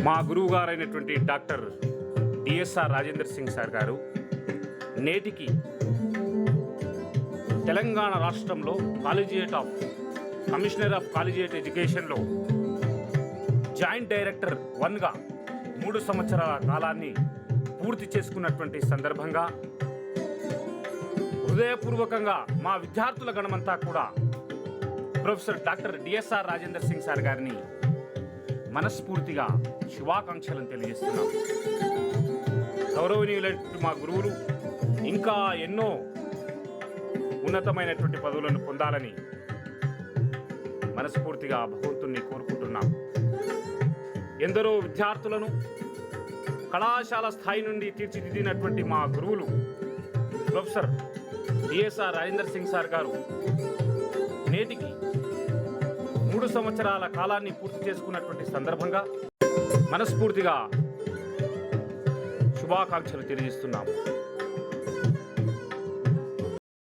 మా గురువు గారైనటువంటి doctor D S R Rajender Singh sir గారు నేటికి తెలంగాణ రాష్ట్రంలో కమిషనర్ ఆఫ్ కాలేజియేట్ ఎడ్యుకేషన్లో జాయింట్ డైరెక్టర్ 1గా 3 సంవత్సరాల కాలాన్ని పూర్తి చేసుకున్నటువంటి సందర్భంగా హృదయపూర్వకంగా మా విద్యార్థుల గణమంతా కూడా professor doctor D S R Rajender Singh sir గారిని మనస్ఫూర్తిగా శుభాకాంక్షలను తెలియజేస్తున్నాం. గౌరవనీయులైన మా గురువులు ఇంకా ఎన్నో ఉన్నతమైనటువంటి పదవులను పొందాలని మనస్ఫూర్తిగా భగవంతుణ్ణి కోరుకుంటున్నాం. ఎందరో విద్యార్థులను కళాశాల స్థాయి నుండి తీర్చిదిద్దినటువంటి మా గురువులు professor DSR Rajender Singh sir గారు నేటికి 3 సంవత్సరాల కాలాన్ని పూర్తి చేసుకున్నటువంటి సందర్భంగా మనస్ఫూర్తిగా శుభాకాంక్షలు తెలియజేస్తున్నాము.